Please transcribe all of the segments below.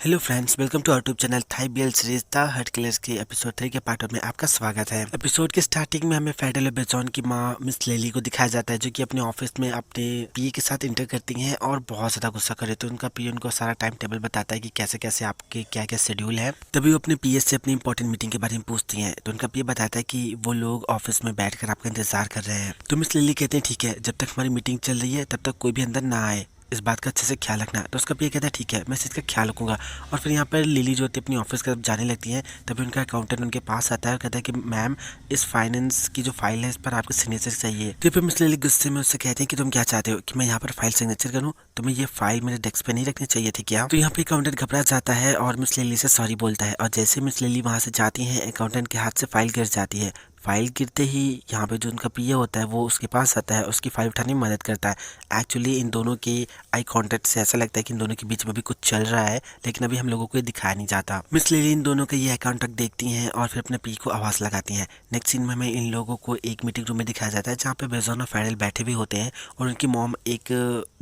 Hello friends, welcome to our YouTube channel Thai BL series the heart killers के episode 3 के part में आपका स्वागत है। एपिसोड के स्टार्टिंग में हमें फेडल और बेजॉन की माँ मिस लेली को दिखाया जाता है, जो कि अपने ऑफिस में अपने पीए के साथ इंटर करती हैं और बहुत ज्यादा गुस्सा करे। तो उनका पीए उनको सारा टाइम टेबल बताता है कि कैसे कैसे आपके क्या क्या शेड्यूल है। तभी वो अपने पीए से अपनी इंपॉर्टेंट मीटिंग के बारे में पूछती है। तो उनका पीए बताता है कि वो लोग ऑफिस में बैठकर आपका इंतजार कर रहे हैं। तो मिस लेली कहते हैं ठीक है, जब तक हमारी मीटिंग चल रही है तब तक कोई भी अंदर ना आए, इस बात का अच्छे से ख्याल रखना। तो उसका पीए कहता है ठीक है, मैं इस चीज़ का ख्याल रखूंगा। और फिर यहाँ पर लिली जो होती है अपनी ऑफिस की तरफ जाने लगती है। तभी उनका अकाउंटेंट उनके पास आता है और कहता है कि मैम, इस फाइनेंस की जो फाइल है इस पर आपके सिग्नेचर चाहिए। तो फिर मिस लिली गुस्से में उससे कहते हैं कि तुम क्या चाहते हो कि मैं यहाँ पर फाइल सिग्नेचर करूँ? तुम्हें ये फाइल मेरे डेस्क पे नहीं रखनी चाहिए थी क्या? तो यहाँ पे अकाउंटेंट घबरा जाता है और मिस लिली से सॉरी बोलता है। और जैसे मिस लिली वहाँ से जाती है, अकाउंटेंट के हाथ से फाइल गिर जाती है। फाइल गिरते ही यहाँ पे जो उनका पीए होता है वो उसके पास आता है, उसकी फाइल उठाने में मदद करता है। एक्चुअली इन दोनों के आई कांटेक्ट से ऐसा लगता है कि इन दोनों के बीच में भी कुछ चल रहा है, लेकिन अभी हम लोगों को ये दिखाया नहीं जाता। मिस लिली इन दोनों का ये आई कांटेक्ट देखती हैं और फिर अपने पी को आवाज़ लगाती हैं। नेक्स्ट सीन में हमें इन लोगों को एक मीटिंग रूम में दिखाया जाता है, जहाँ पे बेजोन और फेडल बैठे हुए होते हैं और उनकी मॉम एक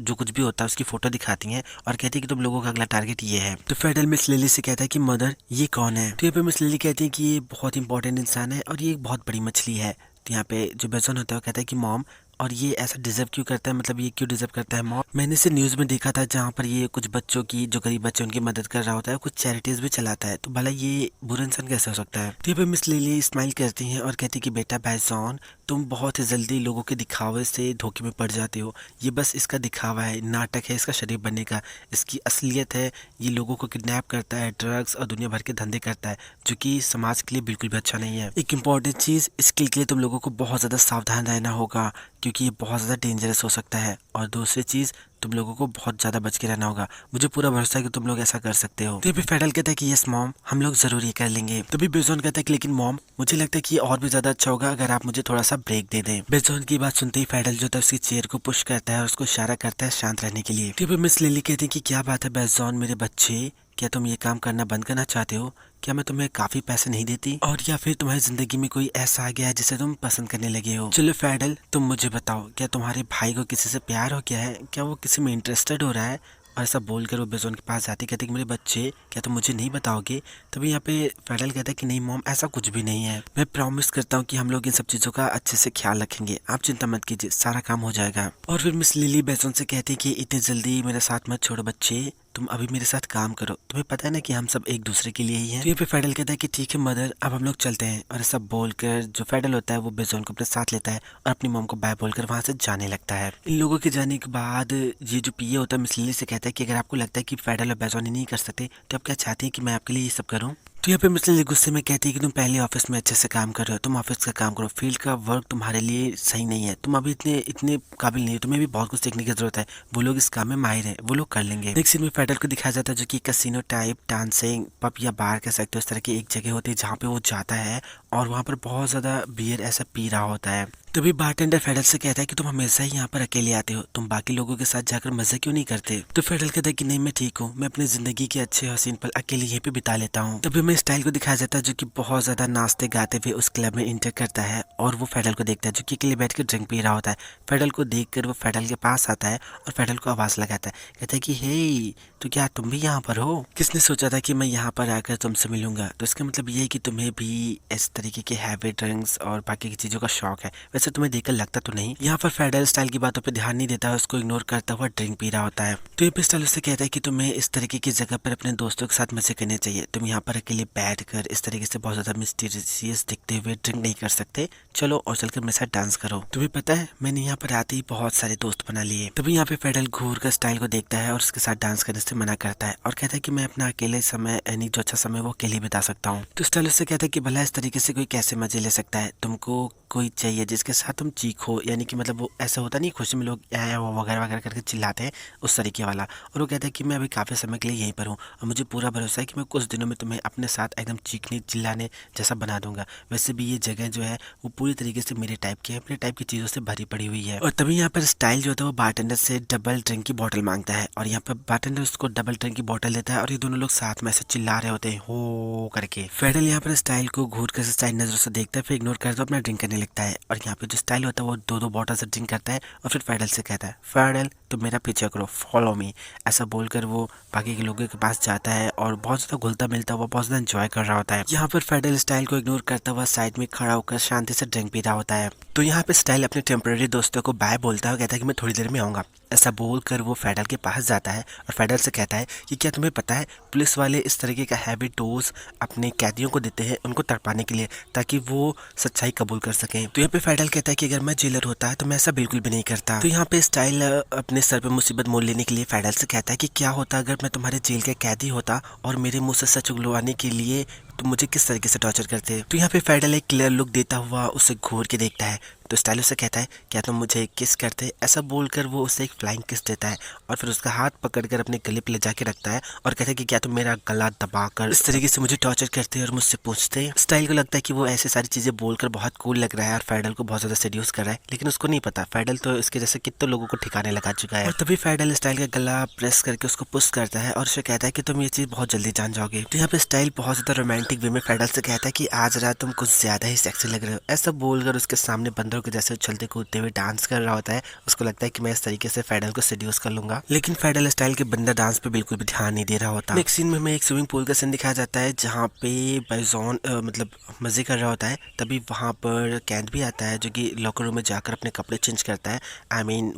जो कुछ भी होता है उसकी फोटो दिखाती हैं और कहती है कि तुम लोगों का अगला टारगेट ये है। तो फेडल मिस लिली से कहता है कि मदर, ये कौन है? तो यहाँ पे मिस लिली कहती है कि ये बहुत इंपॉर्टेंट इंसान है और ये एक बहुत बड़ी मछली है। तो यहाँ पे जो बेजोन होता है वो कहता है कि मॉम, और ये ऐसा डिजर्व क्यों करता है, मतलब ये क्यों डिजर्व करता है मॉम? मैंने इसे न्यूज़ में देखा था जहाँ पर ये कुछ बच्चों की, जो गरीब बच्चे उनकी मदद कर रहा होता है, कुछ चैरिटीज भी चलाता है। तो भला ये बुरा इंसान कैसे हो सकता है? तो यहाँ पे मिस लिली स्माइल करती हैं और कहती है कि बेटा बेजोन, तुम बहुत ही जल्दी लोगों के दिखावे से धोखे में पड़ जाते हो। ये बस इसका दिखावा है, नाटक है इसका शरीफ बनने का। इसकी असलियत है ये लोगों को किडनैप करता है, ड्रग्स और दुनिया भर के धंधे करता है, जो कि समाज के लिए बिल्कुल भी अच्छा नहीं है। एक इम्पॉर्टेंट चीज़, इसके लिए तुम लोगों को बहुत ज़्यादा सावधान रहना होगा, क्योंकि ये बहुत ज़्यादा डेंजरस हो सकता है। और दूसरी चीज़, तुम लोगों को बहुत ज़्यादा बच के रहना होगा। मुझे पूरा भरोसा है कि तुम लोग ऐसा कर सकते हो। तो भी फेडल कहता है कि यस मॉम, हम लोग ज़रूर ये कर लेंगे। तभी बेजोन कहता है कि लेकिन मॉम, मुझे लगता है कि और भी ज़्यादा अच्छा होगा अगर आप मुझे थोड़ा सा ब्रेक दे दें। बेजोन की बात सुनते ही फेडल जो था उसकी चेयर को पुश करता है और उसको इशारा करता है शांत रहने के लिए। तो मिस लिली कहती है कि क्या बात है बेजोन मेरे बच्चे, क्या तुम ये काम करना बंद करना चाहते हो? क्या मैं तुम्हें काफी पैसे नहीं देती, और या फिर तुम्हारी जिंदगी में कोई ऐसा आ गया है जिसे तुम पसंद करने लगे हो? चलो फेडल, तुम मुझे बताओ, क्या तुम्हारे भाई को किसी से प्यार हो गया है? क्या वो किसी में इंटरेस्टेड हो रहा है? और ऐसा बोलकर वो बेजोन के पास जाती, कहती कि मेरे बच्चे, क्या तुम मुझे नहीं बताओगे? तभी यहाँ पे फेडल कहता है कि नहीं मॉम, ऐसा कुछ भी नहीं है। मैं प्रॉमिस करता हूँ कि हम लोग इन सब चीज़ों का अच्छे से ख्याल रखेंगे, आप चिंता मत कीजिए, सारा काम हो जाएगा। और फिर मिस लिली बेजोन से कहती है कि इतनी जल्दी मेरा साथ मत छोड़ो बच्चे, तुम अभी मेरे साथ काम करो, तुम्हें पता है ना कि हम सब एक दूसरे के लिए ही हैं। तो ये पे फेडल कहता है कि ठीक है मदर, अब हम लोग चलते हैं। और ऐसा बोलकर जो फेडल होता है वो बेजोन को अपने साथ लेता है और अपनी मॉम को बाय बोलकर वहां से जाने लगता है। इन लोगों के जाने के बाद ये जो पीए होता है मिस लिली से कहता है कि अगर आपको लगता है कि फेडल और बेजोन ही नहीं कर सकते, तो आप क्या चाहते हैं कि मैं आपके लिए ये सब करूँ? तो यहाँ पे मिस लिली गुस्से में कहती है कि तुम पहले ऑफिस में अच्छे से काम कर रहे हो, तुम ऑफिस का काम करो, फील्ड का वर्क तुम्हारे लिए सही नहीं है, तुम अभी इतने इतने काबिल नहीं हो, तुम्हें भी बहुत कुछ सीखने की जरूरत है। वो लोग इस काम में माहिर है, वो लोग कर लेंगे। नेक्स्ट सीन में फेडल को दिखाया जाता है जो कि कैसीनो टाइप, डांसिंग, पब या बार कह सकते हो, इस तरह की एक जगह होती है जहाँ पे वो जाता है और वहाँ पर बहुत ज्यादा बियर ऐसा पी रहा होता है। तभी बारटेंडर फेडल से कहता है कि तुम हमेशा ही यहाँ पर अकेले आते हो, तुम बाकी लोगों के साथ जाकर मजे क्यों नहीं करते? तो फेडल कहता है कि नहीं मैं ठीक हूँ, मैं अपनी जिंदगी के अच्छे हसीन पल अकेले यहीं पे बिता लेता हूँ। तभी हमें स्टाइल को दिखाया जाता है जो कि बहुत ज्यादा नाचते गाते हुए उस क्लब में इंटर करता है और वो फेडल को देखता है जो कि अकेले बैठ कर ड्रिंक पी रहा होता है। फेडल को देखकर वो फेडल के पास आता है और फेडल को आवाज लगाता है, कहता है कि हे, तो क्या तुम भी यहाँ पर हो? किसने सोचा था कि मैं यहाँ पर आकर तुमसे मिलूंगा? तो इसका मतलब ये है कि तुम्हें भी इस तरीके के हैवी ड्रिंक्स और बाकी की चीजों का शौक है। वैसे तुम्हें देखकर लगता तो नहीं। यहाँ पर फेडल स्टाइल की बातों पे ध्यान नहीं देता है, उसको इग्नोर करता हुआ ड्रिंक पी रहा होता है। तो ये स्टाइल उससे कहता है कि तुम्हें इस तरीके की जगह पर अपने दोस्तों के साथ मजे करने चाहिए, तुम यहाँ पर अकेले बैठ कर इस तरीके से बहुत ज्यादा मिस्टीरियस दिखते हुए ड्रिंक नहीं कर सकते, चलो और चलकर मेरे साथ डांस करो। तुम्हें पता है मैंने यहाँ पर आते ही बहुत सारे दोस्त बना लिए। तभी यहाँ पे फेडल घूर कर स्टाइल को देखता है और उसके साथ डांस करने से मना करता है और कहता है कि मैं अपना अकेले समय, यानी जो अच्छा समय वो अकेले बिता सकता हूँ। तो स्टाइल उससे कहता है कि भला इस तरीके से कोई कैसे मजे ले सकता है, तुमको कोई चाहिए जिसके साथ तुम चीखो, यानी कि मतलब वो ऐसा होता नहीं खुशी में लोग वो वगैरह वगैरह करके चिल्लाते हैं, उस तरीके वाला। और वो कहता है कि मैं अभी काफ़ी समय के लिए यहीं पर हूँ और मुझे पूरा भरोसा है कि मैं कुछ दिनों में तुम्हें अपने साथ एकदम चीखने चिल्लाने जैसा बना दूंगा। वैसे भी ये जगह जो है वो पूरी तरीके से मेरे टाइप की है, अपने टाइप की चीज़ों से भरी पड़ी हुई है। और तभी यहाँ पर स्टाइल जो होता है वो बारटेंडर से डबल ड्रिंक की बोतल मांगता है और यहाँ पर बारटेंडर उसको डबल ड्रिंक की बोतल देता है और ये दोनों लोग साथ में ऐसे चिल्ला रहे होते हैं हो करके। फेडल यहाँ पर स्टाइल को घूर कर स्टाइल नजरों से देखता है, फिर इग्नोर करता है, अपना ड्रिंक करने लगता है। और यहाँ पे जो स्टाइल होता है वो दो दो बॉटल से ड्रिंक करता है और फिर फेडल से कहता है, फेडल तो मेरा पीछे करो, फॉलो मी। ऐसा बोलकर वो बाकी के लोगों के पास जाता है और बहुत ज़्यादा घुलता मिलता हुआ बहुत ज़्यादा एंजॉय कर रहा होता है। यहाँ पर फेडरल स्टाइल को इग्नोर करता हुआ साइड में खड़ा होकर शांति से ड्रिंक पी रहा होता है। तो यहाँ पे स्टाइल अपने टेम्पररी दोस्तों को बाय बोलता है और कहता है कि मैं थोड़ी देर में आऊँगा। ऐसा बोलकर वो फेडरल के पास जाता है और फेडरल से कहता है कि क्या तुम्हें पता है पुलिस वाले इस तरीके का हैवी डोज अपने कैदियों को देते हैं उनको तड़पाने के लिए, ताकि वो सच्चाई कबूल कर सकें। तो यहाँ पे फेडरल कहता है कि अगर मैं जेलर होता है तो मैं ऐसा बिल्कुल भी नहीं करता। तो यहाँ पे स्टाइल अपने सर पे मुसीबत मोल लेने के लिए फेडरल से कहता है कि क्या होता अगर मैं तुम्हारे जेल का कैदी होता और मेरे मुंह से सच उगलवाने के लिए तुम मुझे किस तरीके से टॉर्चर करते। तो यहाँ पे फेडरल एक क्लियर लुक देता हुआ उसे घूर के देखता है। तो स्टाइल उसे कहता है क्या तुम मुझे किस करते। ऐसा बोलकर वो उसे एक फ्लाइंग किस देता है और फिर उसका हाथ पकड़कर अपने गले पे ले जाके रखता है और कहता है कि क्या तुम मेरा गला दबाकर इस तरीके से मुझे टॉर्चर करते और मुझसे पूछते। स्टाइल को लगता है कि वो ऐसे सारी चीजें बोलकर बहुत कूल लग रहा है और फेडरल को बहुत ज्यादा सेड्यूस कर रहा है, लेकिन उसको नहीं पता फेडरल तो इसके जैसे कितने लोगों को ठिकाने लगा चुका है। और तभी फेडरल स्टाइल का गला प्रेस करके उसको पुश करता है और उसे कहता है कि तुम ये चीज बहुत जल्दी जान जाओगे। तो यहाँ पे स्टाइल बहुत ज्यादा रोमांटिक वे में फेडरल से कहता है कि आज रात तुम कुछ ज्यादा ही सेक्सी लग रहे हो। ऐसा बोलकर उसके सामने बंदरों के जैसे उछलते कूदते हुए डांस कर रहा होता है। उसको लगता है कि मैं इस तरीके से फेडरल को सेड्यूस कर लूंगा, लेकिन फेडरल स्टाइल के बंदर डांस पे बिल्कुल भी ध्यान नहीं दे रहा होता। नेक्स्ट सीन में हमें एक स्विमिंग पूल का सीन दिखाया जाता है जहाँ पे बाइजॉन मतलब मजे कर रहा होता है। तभी वहाँ पर कैंट भी आता है जो कि लॉकर रूम में जाकर अपने कपड़े चेंज करता है।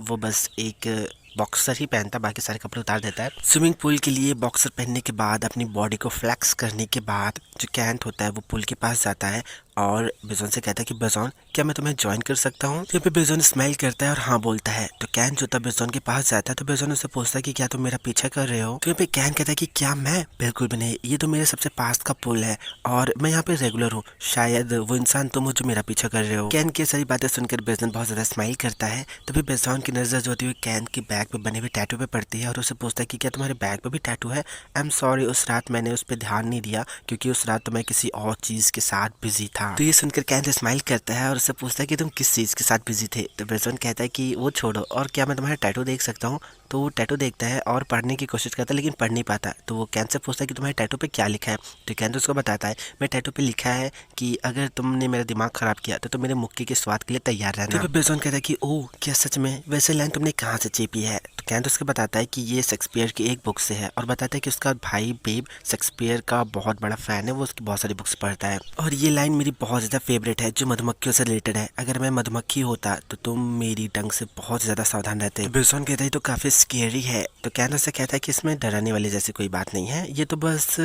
वो बस एक बॉक्सर ही पहनता, बाकी सारे कपड़े उतार देता है। स्विमिंग पूल के लिए बॉक्सर पहनने के बाद अपनी बॉडी को फ्लैक्स करने के बाद जो कैंट होता है वो पूल के पास जाता है और बेजोन से कहता है कि बेजोन क्या मैं तुम्हें ज्वाइन कर सकता हूँ। यहाँ पे बेजोन स्माइल करता है और हाँ बोलता है। तो कैन जो था बेजोन के पास जाता है तो बेजोन उससे पूछता है कि क्या तुम मेरा पीछा कर रहे हो। तो यहाँ पे कैन कहता है कि क्या मैं, बिल्कुल भी नहीं, ये तो मेरे सबसे पास का पुल है और मैं यहाँ पे रेगुलर हूँ, शायद वो इंसान तुम हो जो मेरा पीछा कर रहे हो। कैन की सारी बातें सुनकर बेजोन बहुत ज्यादा स्माइल करता है। तभी बेजोन की नजर जो होती है कैन की बैग पे बने हुए टैटू पे पड़ती है और उसे पूछता है कि क्या तुम्हारे बैग पे भी टैटू है। आई एम सॉरी, उस रात मैंने उस पर ध्यान नहीं दिया क्योंकि उस रात तो मैं किसी और चीज के साथ बिजी था। तो ये सुनकर कैन स्माइल करता है और उससे पूछता है कि तुम किस चीज के साथ बिजी थे। तो बेजोन कहता है कि वो छोड़ो और क्या मैं तुम्हारा टैटू देख सकता हूँ। तो वो टैटू देखता है और पढ़ने की कोशिश करता है लेकिन पढ़ नहीं पाता। तो वो कैन से पूछता है कि तुम्हारे टैटू पे क्या लिखा है। तो कैन तो उसको बताता है मैं टैटू पे लिखा है कि अगर तुमने मेरा दिमाग खराब किया तो तुम मेरे मुक्के के स्वाद के लिए तैयार रहना। तो बेजोन कहता है कि ओह क्या सच में, वैसे लाइन तुमने कहाँ से चेपी है। तो कैन तो उसको बताता है कि ये शेक्सपियर की एक बुक से है और बताता है कि उसका भाई बेब शेक्सपियर का बहुत बड़ा फैन है, वो उसकी बहुत सारी बुक्स पढ़ता है और ये लाइन मेरी बहुत ज्यादा फेवरेट है जो मधुमक्खियों से रिलेटेड है। अगर मैं मधुमक्खी होता तो तुम मेरी डंक से बहुत ज्यादा सावधान रहते। बेजोन कहता है तो काफी स्केरी है। तो कैन उससे कहता है कि इसमें डराने वाली जैसी कोई बात नहीं है, ये तो बस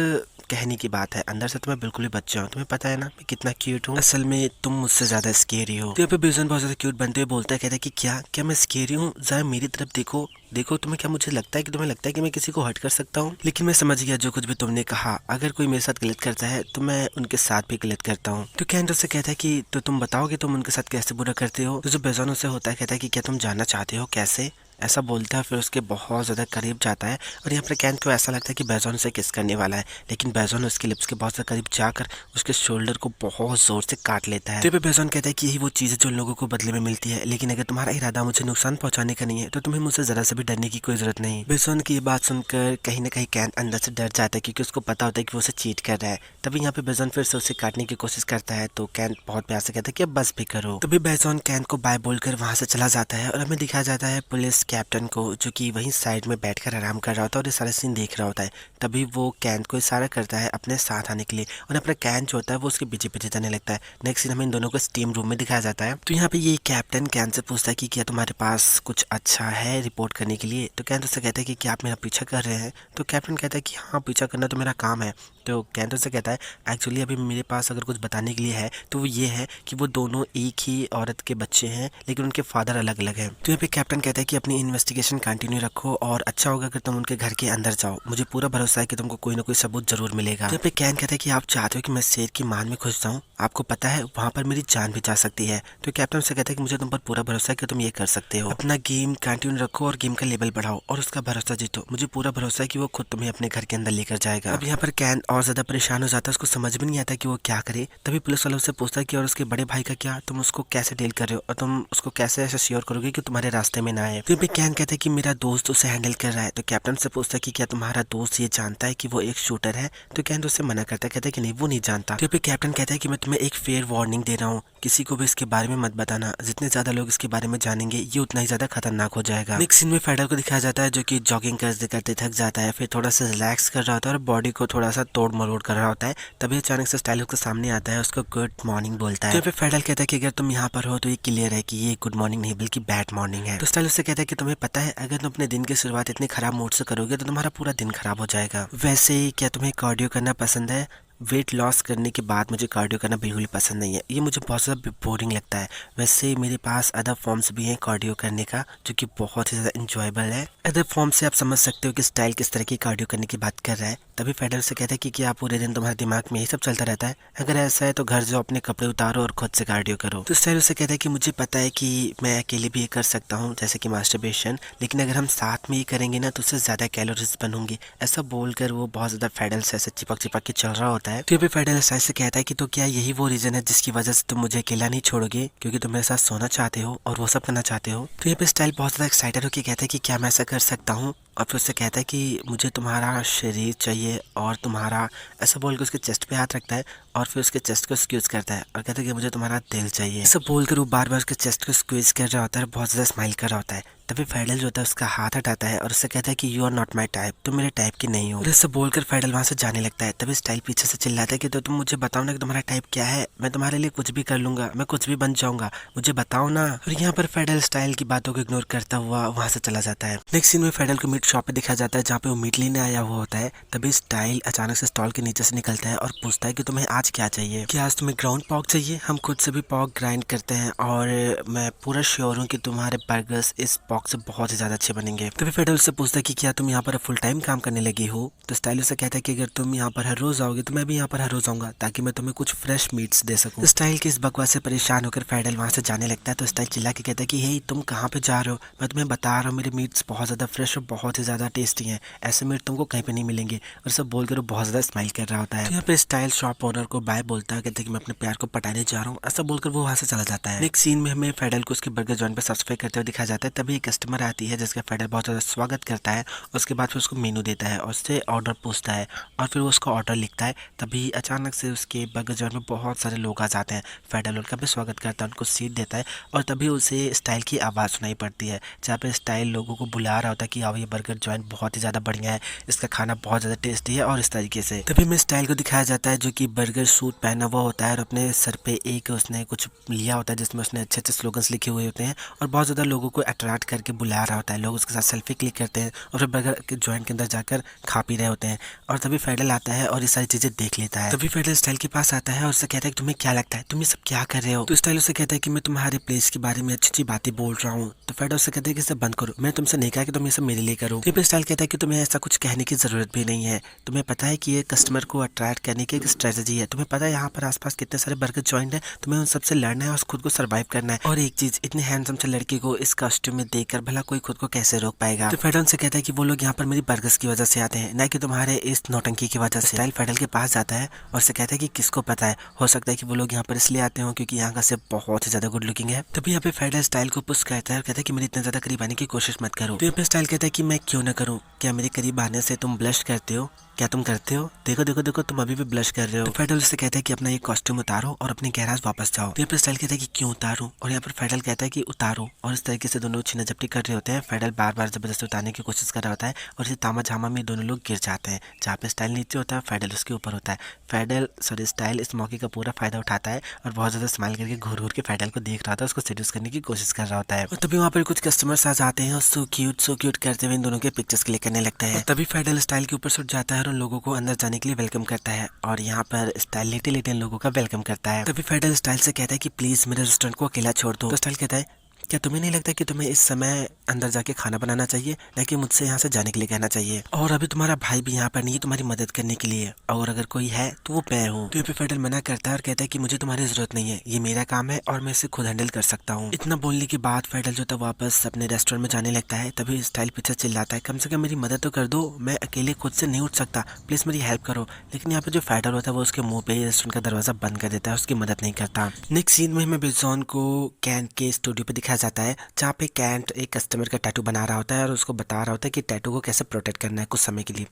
कहने की बात है, अंदर से तो मैं बिल्कुल भी बच्चा हूँ, तुम्हें पता है ना मैं कितना क्यूट हूँ, असल में तुम मुझसे ज्यादा स्केरी हो। तो यहाँ पे बेजोन बहुत ज्यादा क्यूट बनते हुए बोलता है, कहता है कि क्या मैं स्केरी हूँ, जरा मेरी तरफ देखो तुम्हें क्या मुझे लगता है कि तुम्हें लगता है कि मैं किसी को हर्ट कर सकता हूँ। लेकिन मैं समझ गया जो कुछ भी तुमने कहा, अगर कोई मेरे साथ गलत करता है तो मैं उनके साथ भी गलत करता हूँ। तो कैन से कहता है कि तो तुम बताओगे तुम उनके साथ कैसे बुरा करते हो। तो जो बेजोन उससे होता है कहता है कि क्या तुम जानना चाहते हो कैसे, ऐसा बोलता है। फिर उसके बहुत ज़्यादा करीब जाता है और यहाँ पर कैन को ऐसा लगता है कि बेजोन से किस करने वाला है, लेकिन बेजोन उसके लिप्स के बहुत ज़्यादा करीब जाकर उसके शोल्डर को बहुत जोर से काट लेता है। तो बेजोन कहता है कि यही वो चीज़ है जो लोगों को बदले में मिलती है, लेकिन अगर तुम्हारा इरादा मुझे नुकसान पहुंचाने का नहीं है तो तुम्हें मुझसे ज़रा से भी डरने की कोई ज़रूरत नहीं। बेजोन की ये बात सुनकर कहीं ना कहीं कैन अंदर से डर जाता है क्योंकि उसको पता होता है कि वो उसे चीट कर रहा है। तभी यहाँ पे बेजोन फिर से उसे काटने की कोशिश करता है तो कैन बहुत प्यार से कहता है कि अब बस भी करो। तभी बेजोन कैन को बाय बोलकर वहाँ से चला जाता है और हमें दिखाया जाता है पुलिस कैप्टन को जो कि वहीं साइड में बैठकर आराम कर रहा होता है और ये सारा सीन देख रहा होता है। तभी वो कैन को इशारा करता है अपने साथ आने के लिए और अपना कैन जो होता है वो उसके पीछे पीछे जाने लगता है। नेक्स्ट सीन हमें इन दोनों को स्टीम रूम में दिखाया जाता है। तो यहाँ पे ये कैप्टन कैन से पूछता है कि क्या तुम्हारे पास कुछ अच्छा है रिपोर्ट करने के लिए। तो कैन उससे कहता है कि क्या आप मेरा पीछा कर रहे हैं। तो कैप्टन कहता है कि हाँ पीछा करना तो मेरा काम है। तो कैन से कहता है एक्चुअली अभी मेरे पास अगर कुछ बताने के लिए है तो वो ये है कि वो दोनों एक ही औरत के बच्चे हैं लेकिन उनके फादर अलग अलग हैं। तो यहाँ पे कैप्टन कहता है कि अपनी इन्वेस्टिगेशन कंटिन्यू रखो और अच्छा होगा अगर तुम उनके घर के अंदर जाओ, मुझे पूरा भरोसा है कि तुमको कोई ना कोई सबूत जरूर मिलेगा। तो यहाँ पे कैन कहता है कि आप चाहते हो कि मैं शेर की मान में घुस जाऊं, आपको पता है वहाँ पर मेरी जान भी जा सकती है। तो कैप्टन से कहता है कि मुझे तुम पर पूरा भरोसा है कि तुम ये कर सकते हो, अपना गेम कंटिन्यू रखो और गेम का लेवल बढ़ाओ और उसका भरोसा जीतो, मुझे पूरा भरोसा है कि वो खुद तुम्हें अपने घर के अंदर लेकर जाएगा। अब यहाँ पर कैन और ज्यादा परेशान हो जाता है, उसको समझ भी नहीं आता कि वो क्या करे। तभी पुलिस वाला उससे पूछता है कि और उसके बड़े भाई का क्या, तुम उसको कैसे डील कर रहे हो और तुम उसको कैसे ऐसा श्योर करोगे कि तुम्हारे रास्ते में ना आए। तो कैन कहता है कि मेरा दोस्त उसे हैंडल कर रहा है। तो कैप्टन से पूछता है कि क्या तुम्हारा दोस्त ये जानता है कि वो एक शूटर है। तो कैन उससे मना करता है, कहता है कि नहीं वो नहीं जानता। तो कैप्टन कहता है कि मैं तुम्हें एक फेयर वार्निंग दे रहा हूँ, किसी को भी इसके बारे में मत बताना, जितने ज्यादा लोग इसके बारे में जानेंगे ये उतना ही ज्यादा खतरनाक हो जाएगा। नेक्स्ट सीन में फेडर को दिखाया जाता है जो कि जॉगिंग करते करते थक जाता है, फिर थोड़ा सा रिलैक्स कर रहा होता है और बॉडी को थोड़ा सा तोड़ मरोड़ कर रहा होता है। तभी अचानक से स्टाइल उसके सामने आता है, उसको गुड मॉर्निंग बोलता है। तो फेडर कहता है कि अगर तुम यहाँ पर हो तो ये क्लियर है कि ये गुड मॉर्निंग नहीं बल्कि बैड मॉर्निंग है। तो स्टाइल उससे कहता है कि तुम्हें पता है अगर तुम अपने दिन की शुरुआत इतने खराब मूड से करोगे तो तुम्हारा पूरा दिन खराब हो जाएगा। वैसे क्या तुम्हें कार्डियो करना पसंद है? वेट लॉस करने के बाद मुझे कार्डियो करना बिल्कुल ही पसंद नहीं है, ये मुझे बहुत ज़्यादा बोरिंग लगता है। वैसे मेरे पास अदर फॉर्म्स भी हैं कार्डियो करने का जो कि बहुत ही ज़्यादा इंजॉयबल है। अदर फॉर्म से आप समझ सकते हो कि स्टाइल किस तरह की कार्डियो करने की बात कर रहा है। तभी फेडर से कहता है कि क्या पूरे दिन तुम्हारे दिमाग में यही सब चलता रहता है? अगर ऐसा है तो घर जाओ, अपने कपड़े उतारो और खुद से कार्डियो करो। तो स्टाइल उससे कहता है कि मुझे पता है कि मैं अकेले भी ये कर सकता हूँ जैसे कि मास्टरबेशन, लेकिन अगर हम साथ में ही करेंगे ना तो उससे ज़्यादा कैलोरीज बनूंगी। ऐसा बोलकर वो बहुत ज़्यादा फेडर से ऐसे चिपक चिपक के चल रहा होता है। तो फिर फेडर स्टाइल से कहता है कि तो क्या यही वो रीजन है जिसकी वजह से तुम मुझे अकेला नहीं छोड़ोगे, क्योंकि तुम मेरे साथ सोना चाहते हो और वो सब करना चाहते हो? तो यहाँ पे स्टाइल बहुत ज़्यादा एक्साइटेड होकर कहता है कि क्या मैं ऐसा कर सकता हूँ, और फिर उससे कहता है कि मुझे तुम्हारा शरीर चाहिए और तुम्हारा, ऐसा बोल के उसके चेस्ट पे हाथ रखता है और फिर उसके चेस्ट को स्क्वीज करता है और कहता है कि मुझे तुम्हारा दिल चाहिए। ऐसा बोलकर वो बार बार उसके चेस्ट को स्क्वीज कर रहा होता है और बहुत ज़्यादा स्माइल कर रहा होता है। तभी फेडल जो होता है उसका हाथ हटाता है और उससे कहता है कि you are not my type, तुम मेरे टाइप की नहीं हो। और इससे बोलकर फेडल वहाँ से जाने लगता है। तभी स्टाइल पीछे से चिल्लाता है कि तो तुम मुझे बताओ ना कि तुम्हारा टाइप क्या है, मैं तुम्हारे लिए कुछ भी कर लूंगा, मैं कुछ भी बन जाऊंगा, मुझे बताओ ना। और यहाँ पर फेडल स्टाइल की बातों को इग्नोर करता हुआ वहाँ से चला जाता है। नेक्स्ट सीन में फेडल को मीट शॉप पे दिखाया जाता है जहाँ पे वो मीट लेने आया हुआ होता है। तभी स्टाइल अचानक से स्टॉल के नीचे से निकलता है और पूछता है कि तुम्हें आज क्या चाहिए, क्या आज तुम्हें ग्राउंड पॉक चाहिए? हम खुद से भी पॉक ग्राइंड करते हैं और मैं पूरा श्योर हूँ कि तुम्हारे बर्गर्स इस पॉक से बहुत ही ज्यादा अच्छे बनेंगे। तभी फेडल से पूछता है कि क्या तुम यहाँ पर फुल टाइम काम करने लगी हो? तो स्टाइल उससे कहता है कि अगर तुम यहाँ पर हर रोज आओगे तो मैं भी यहाँ पर हर रोज आऊंगा ताकि मैं तुम्हें कुछ फ्रेश मीट्स दे सकूं। स्टाइल के इस बकवास से परेशान होकर फेडल वहाँ से जाने लगता है। तो स्टाइल चिल्ला के कहता है कि हे तुम कहाँ पे जा रहे हो, मैं तुम्हें बता रहा हूँ मेरे मीट्स बहुत ज्यादा फ्रेश और बहुत ही ज्यादा टेस्टी हैं, ऐसे मीट तुमको कहीं पे नहीं मिलेंगे। और सब बोलकर वो बहुत ज्यादा स्माइल कर रहा होता है। तो यहाँ पे स्टाइल शॉप ओनर को बाय बोलता है, कहते हैं कि मैं अपने प्यार को पटाने जा रहा हूँ, ऐसा बोलकर वो वहाँ से चला जाता है। नेक्स्ट सीन में हमें फेडल को उसके बर्गर जॉइंट पे सब्सक्राइब करते हुए दिखाया जाता है। तभी एक कस्टमर आती है जिसका फेडल बहुत ज्यादा स्वागत करता है, उसके बाद फिर उसको मेनू देता है और उससे ऑर्डर पूछता है और फिर वो उसका ऑर्डर लिखता है। तभी अचानक से उसके बर्गर जॉइंट में बहुत सारे लोग आ जाते हैं। फेडल उनका भी स्वागत करता है, उनको सीट देता है और तभी उसे स्टाइल की आवाज़ सुनाई पड़ती है जहाँ पे स्टाइल लोगों को बुला रहा होता है कि आओ ये बर्गर जॉइंट बहुत ही ज़्यादा बढ़िया है, इसका खाना बहुत ज़्यादा टेस्टी है और इस तरीके से। तभी में स्टाइल को दिखाया जाता है जो कि बर्गर सूट पहना हुआ होता है और अपने सर पे एक उसने कुछ लिया होता है जिसमें उसने अच्छे अच्छे स्लोगन्स लिखे हुए होते हैं और बहुत ज़्यादा लोगों को अट्रैक्ट करके बुला रहा होता है। लोग उसके साथ सेल्फी क्लिक करते हैं और फिर बर्गर के जॉइंट के अंदर जाकर खा पी रहे होते हैं। और तभी फेडल आता है और ये सारी चीज़ें देख लेता है। तभी फेडल स्टाइल के पास आता है और उससे कहता है कि तुम्हें क्या लगता है, तुम ये सब क्या कर रहे हो? तो स्टाइल उससे कहता है कि मैं तुम्हारे प्लेस के बारे में अच्छी अच्छी बातें बोल रहा हूँ। तो फेडल उससे कहता है कि इसे बंद करो, मैं तुमसे नहीं कहा कि तुम ये सब मेरे लिए करो। फिर स्टाइल कहता है कि तुम्हें ऐसा कुछ कहने की जरूरत भी नहीं है, तुम्हें पता है कि ये कस्टमर को अट्रैक्ट करने की एक स्ट्रेटजी है, तुम्हें पता है यहाँ पर आसपास कितने सारे बर्गर जॉइंट है, तुम्हें उन सबसे लड़ना है और खुद को सर्वाइव करना है। और एक चीज, इतने हैंडसम से लड़के को इस कॉस्ट्यूम में देखकर भला कोई खुद को कैसे रोक पाएगा? तो फेडल से कहता है कि वो लोग यहाँ पर मेरी बर्गर्स की वजह से आते हैं, ना कि तुम्हारे इस नौटंकी की वजह से। स्टाइल फेडल के पास जाता है और से कहता है कि किसको पता है, हो सकता है कि वो लोग यहाँ पर इसलिए आते हो क्योंकि यहाँ का से बहुत ही ज्यादा गुड लुकिंग है। तभी यहाँ पे फेडल स्टाइल को पुश करता है और कहता है कि मेरे इतने ज्यादा करीब आने की कोशिश मत करो। तो यहाँ पे स्टाइल कहता है कि मैं क्यों ना करूँ, क्या मेरे करीब आने से तुम ब्लश करते हो, क्या तुम करते हो? देखो देखो देखो तुम अभी भी ब्लश कर रहे हो। तो फेडल उससे कहता है कि अपना ये कॉस्ट्यूम उतारो और अपने गैराज वापस जाओ। तो यहाँ पर स्टाइल कहता है कि क्यों उतारूं, और यहाँ पर फेडल कहता है कि उतारो। और इस तरीके से दोनों छीना झपटी कर रहे होते हैं। फेडल बार बार जबरदस्ती उतारने की कोशिश कर रहा होता है और इसे तामा झामा में दोनों लोग गिर जाते हैं। जहाँ पे स्टाइल नीचे होता है फेडल उसके ऊपर होता है। फेडल सॉरी स्टाइल इस मौके का पूरा फायदा उठाता है और बहुत ज्यादा स्माइल करके घूर घूर के फेडल को देख रहा था, उसको सेड्यूस करने की कोशिश कर रहा होता है। और तभी वहाँ पर कुछ कस्टमर्स आ जाते हैं और सो क्यूट करते हुए इन दोनों के पिक्चर्स क्लिक करने लगता है। तभी फेडल स्टाइल के ऊपर से उठ जाता है और उन लोगों को अंदर जाने के लिए वेलकम करता है और यहाँ पर स्टाइल लेटे लोगों का वेलकम करता है। तभी फेडल स्टाइल से कहता है कि प्लीज मेरे रेस्टोरेंट को अकेला छोड़ दो। तो स्टाइल कहता है क्या तुम्हें नहीं लगता कि तुम्हें इस समय अंदर जाके खाना बनाना चाहिए, न कि मुझसे यहाँ से जाने के लिए कहना चाहिए? और अभी तुम्हारा भाई भी यहाँ पर नहीं है तुम्हारी मदद करने के लिए, और अगर कोई है तो वो मैं हूँ। तो ये पे फेडरल मना करता है और कहता है कि मुझे तुम्हारी जरूरत नहीं है, ये मेरा काम है और मैं इसे खुद हैंडल कर सकता हूँ। इतना बोलने के बाद फेडरल जो था वापस अपने रेस्टोरेंट में जाने लगता है। तभी स्टाइल पीछे चिल्लाता है, कम से कम मेरी मदद तो कर दो, मैं अकेले खुद से नहीं उठ सकता, प्लीज मेरी हेल्प करो। लेकिन यहाँ पे जो फेडरल होता है वो उसके मुंह पे ही रेस्टोरेंट का दरवाजा बंद कर देता है, उसकी मदद नहीं करता। नेक्स्ट सीन में हमें बेजॉन को कैंट के स्टूडियो पे दिखाया जाता है, जहाँ पे कैंट एक कस्टमर का टैटू बना रहा होता है और उसको बता रहा होता है कि टैटू को कैसे प्रोटेक्ट करना है कुछ समय के लिए।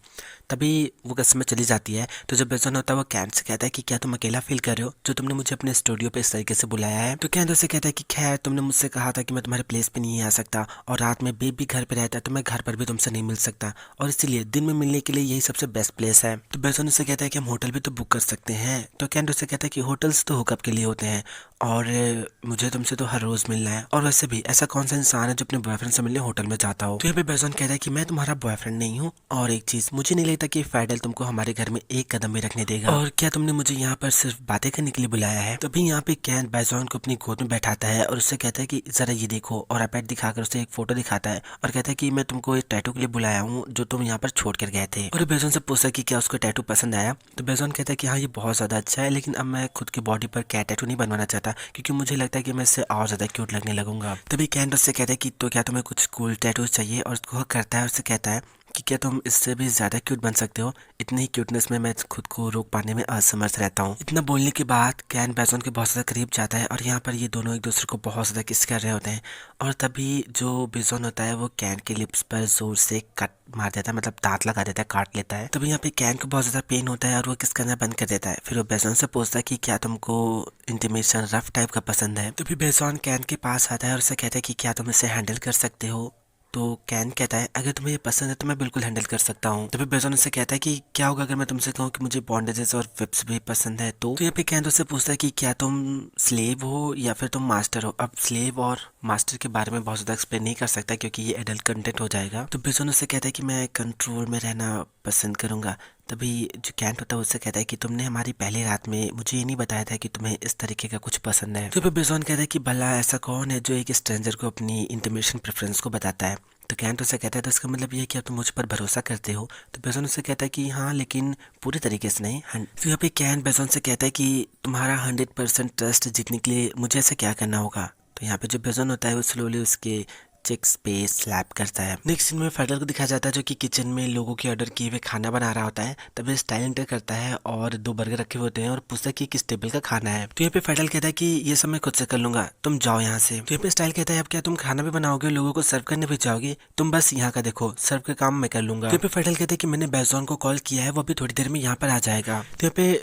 तभी वो कस्टमर चली जाती है, तो जब बेजॉन होता है वो कैंट से कहता है कि क्या तुम अकेला फील कर रहे हो जो तुमने मुझे अपने स्टूडियो पे इस तरीके से बुलाया है? तो कैंट उससे कहता है कि खैर तुमने मुझसे कहा था कि मैं तुम्हारे प्लेस पे नहीं आ सकता, और रात में बेब भी घर पे रहता है, तो मैं घर पर भी तुमसे नहीं मिल सकता, और इसीलिए दिन में मिलने के लिए यही सबसे बेस्ट प्लेस है। तो बेजॉन उससे कहता है कि हम होटल भी तो बुक कर सकते हैं। तो कैंट उससे कहता है कि होटल्स तो हुकअप के लिए होते हैं, और मुझे तुमसे तो हर रोज मिलना है, और वैसे भी ऐसा कौन सा इंसान है जो अपने बॉयफ्रेंड से मिलने होटल में जाता हो? तो यहाँ पे बेजॉन कहता है कि मैं तुम्हारा बॉयफ्रेंड नहीं हूँ, और एक चीज, मुझे नहीं लगता कि फेडरल तुमको हमारे घर में एक कदम भी रखने देगा, और क्या तुमने मुझे यहाँ पर सिर्फ बातें करने के लिए बुलाया है? तभी यहाँ पे कैन बेजॉन को अपनी गोद में बैठाता है और उससे कहता है कि जरा ये देखो, और आईपैड दिखाकर उसे एक फोटो दिखाता है और कहता है कि मैं तुमको एक टैटू के लिए बुलाया हूँ जो तुम यहाँ पर छोड़ कर गए थे। और बेजॉन से पूछा कि क्या उसको टैटू पसंद आया? तो बेजॉन कहता है कि हाँ ये बहुत ज्यादा अच्छा है, लेकिन अब मैं खुद की बॉडी पर कैट टैटू नहीं बनवाना चाहता, क्योंकि मुझे लगता है कि मैं इससे और ज्यादा क्यूट लगने लगूंगा। तभी कैन उससे कहता है कि तो क्या तुम्हें कुछ कूल टैटूज चाहिए? और उसको करता है, उससे कहता है कि क्या तुम इससे भी ज्यादा क्यूट बन सकते हो? इतनी क्यूटनेस में मैं खुद को रोक पाने में असमर्थ रहता हूँ। इतना बोलने के बाद कैन बेजॉन के बहुत ज्यादा करीब जाता है और यहाँ पर ये दोनों एक दूसरे को बहुत ज्यादा किस कर रहे होते हैं, और तभी जो बेजॉन होता है वो कैन के लिप्स पर जोर से कट मार देता है, मतलब दांत लगा देता है, काट लेता है। तभी यहाँ पे कैन को बहुत ज्यादा पेन होता है और वो किस करना बंद कर देता है। फिर वो बेजॉन से पूछता है कि क्या तुमको इंटीमेशन रफ टाइप का पसंद है? तभी बेजॉन कैन के पास आता है और उसे कहता है कि क्या तुम इसे हैंडल कर सकते हो? तो कैन कहता है अगर तुम्हें ये पसंद है तो मैं बिल्कुल हैंडल कर सकता हूँ। तभी बेजॉन उससे कहता है कि क्या होगा अगर मैं तुमसे कहूँ कि मुझे बॉन्डेजेस और विप्स भी पसंद है? तो यहाँ पे कैन उससे पूछता है कि क्या तुम स्लेव हो या फिर तुम मास्टर हो? अब स्लेव और मास्टर के बारे में बहुत ज्यादा एक्सप्लेन नहीं कर सकता क्योंकि ये एडल्ट कंटेंट हो जाएगा। तो बेजॉन उससे कहता है कि मैं कंट्रोल में रहना पसंद करूंगा। तभी जो कैंट होता है उससे कहता है कि तुमने हमारी पहली रात में मुझे ये नहीं बताया था कि तुम्हें इस तरीके का कुछ पसंद है। तो फिर बेजॉन कहता है कि भला ऐसा कौन है जो एक स्ट्रेंजर को अपनी इंटीमेशन प्रेफरेंस को बताता है? तो कैंट उससे कहता है तो इसका मतलब ये है कि आप तुम मुझ पर भरोसा करते हो? तो बेजॉन उससे कहता है कि हाँ, लेकिन पूरी तरीके से नहीं। तो यहाँ पे कैंट बेजॉन से कहता है कि तुम्हारा 100% ट्रस्ट जीतने के लिए मुझे ऐसा क्या करना होगा? तो यहाँ पे जो बेजॉन होता है वो स्लोली उसके चिक्स पे स्लैप करता है। नेक्स्ट सीन में फेडरल को दिखाया जाता है जो कि किचन में लोगों के ऑर्डर किए हुए खाना बना रहा होता है। तभी स्टाइल एंटर करता है और 2 बर्गर रखे हुए होते हैं और पूछता है कि किस टेबल का खाना है। तो यहाँ पे फेडरल कहता है कि ये सब मैं खुद से कर लूंगा, तुम जाओ यहाँ से। तो यहाँ पे स्टाइल कहता है अब क्या तुम खाना भी बनाओगे, लोगों को सर्व करने भी जाओगे? तुम बस यहाँ का देखो, सर्व का काम मैं कर लूंगा। तो यहाँ पे फेडरल कहता है कि मैंने बेजॉन को कॉल किया है, वो अभी थोड़ी देर में यहाँ पर आ जाएगा। तो यहाँ पे